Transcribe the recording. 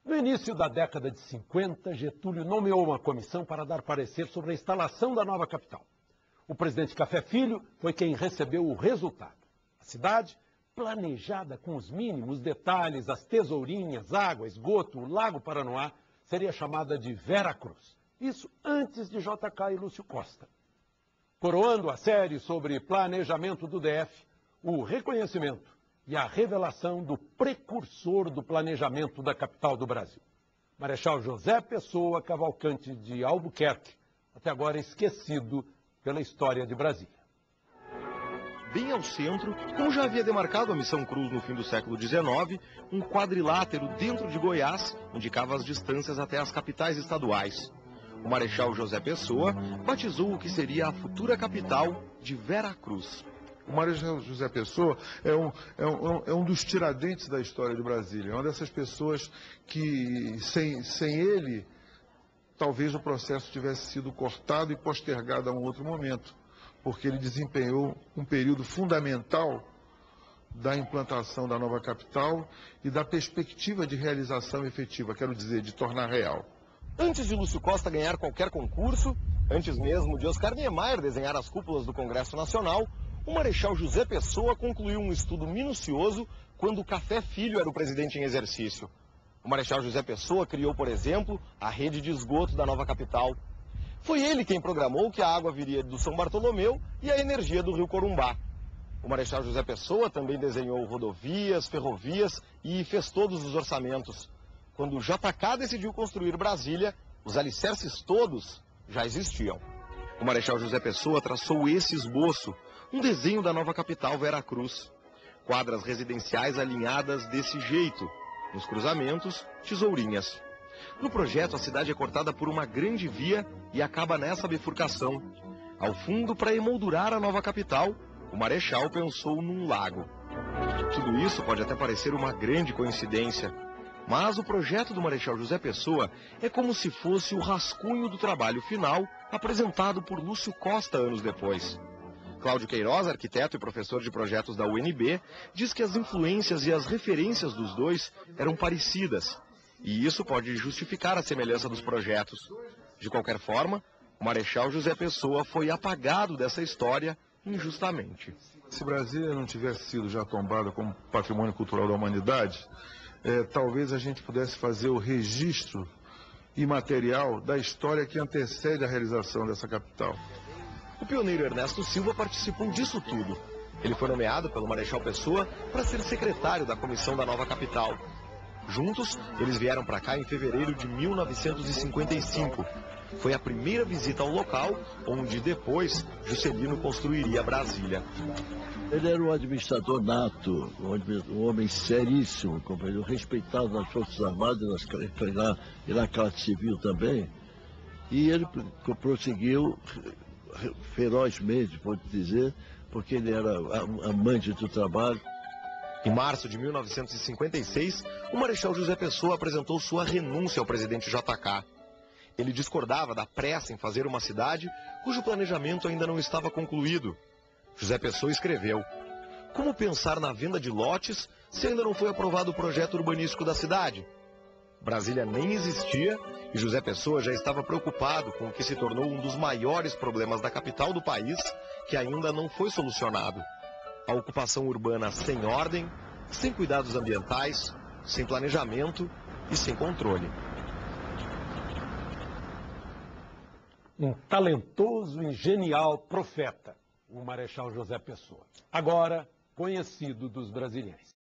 No início da década de 50, Getúlio nomeou uma comissão para dar parecer sobre a instalação da nova capital. O presidente Café Filho foi quem recebeu o resultado. A cidade, planejada com os mínimos detalhes, as tesourinhas, água, esgoto, o Lago Paranoá, seria chamada de Vera Cruz. Isso antes de JK e Lúcio Costa. Coroando a série sobre planejamento do DF, o reconhecimento e a revelação do precursor do planejamento da capital do Brasil. Marechal José Pessoa Cavalcante de Albuquerque, até agora esquecido pela história de Brasília. Bem ao centro, como já havia demarcado a Missão Cruz no fim do século XIX, um quadrilátero dentro de Goiás indicava as distâncias até as capitais estaduais. O Marechal José Pessoa batizou o que seria a futura capital de Vera Cruz. O Marechal José Pessoa é um dos tiradentes da história de Brasília. É uma dessas pessoas que, sem ele, talvez o processo tivesse sido cortado e postergado a um outro momento, porque ele desempenhou um período fundamental da implantação da nova capital e da perspectiva de realização efetiva, quero dizer, de tornar real. Antes de Lúcio Costa ganhar qualquer concurso, antes mesmo de Oscar Niemeyer desenhar as cúpulas do Congresso Nacional, o Marechal José Pessoa concluiu um estudo minucioso quando Café Filho era o presidente em exercício. O Marechal José Pessoa criou, por exemplo, a rede de esgoto da nova capital. Foi ele quem programou que a água viria do São Bartolomeu e a energia do Rio Corumbá. O Marechal José Pessoa também desenhou rodovias, ferrovias e fez todos os orçamentos. Quando o JK decidiu construir Brasília, os alicerces todos já existiam. O Marechal José Pessoa traçou esse esboço, um desenho da nova capital Vera Cruz. Quadras residenciais alinhadas desse jeito, nos cruzamentos, tesourinhas. No projeto, a cidade é cortada por uma grande via e acaba nessa bifurcação. Ao fundo, para emoldurar a nova capital, o Marechal pensou num lago. Tudo isso pode até parecer uma grande coincidência, mas o projeto do Marechal José Pessoa é como se fosse o rascunho do trabalho final apresentado por Lúcio Costa anos depois. Cláudio Queiroz, arquiteto e professor de projetos da UNB, diz que as influências e as referências dos dois eram parecidas, e isso pode justificar a semelhança dos projetos. De qualquer forma, o Marechal José Pessoa foi apagado dessa história injustamente. Se Brasília não tivesse sido já tombada como patrimônio cultural da humanidade, talvez a gente pudesse fazer o registro imaterial da história que antecede a realização dessa capital. O pioneiro Ernesto Silva participou disso tudo. Ele foi nomeado pelo Marechal Pessoa para ser secretário da comissão da nova capital. Juntos, eles vieram para cá em fevereiro de 1955. Foi a primeira visita ao local, onde depois Juscelino construiria Brasília. Ele era um administrador nato, um homem seríssimo, companheiro, respeitado nas Forças Armadas e na classe civil também. E ele prosseguiu ferozmente, pode dizer, porque ele era amante do trabalho. Em março de 1956, o Marechal José Pessoa apresentou sua renúncia ao presidente JK. Ele discordava da pressa em fazer uma cidade cujo planejamento ainda não estava concluído. José Pessoa escreveu: como pensar na venda de lotes se ainda não foi aprovado o projeto urbanístico da cidade? Brasília nem existia e José Pessoa já estava preocupado com o que se tornou um dos maiores problemas da capital do país, que ainda não foi solucionado. A ocupação urbana sem ordem, sem cuidados ambientais, sem planejamento e sem controle. Um talentoso e genial profeta, o Marechal José Pessoa, agora conhecido dos brasileiros.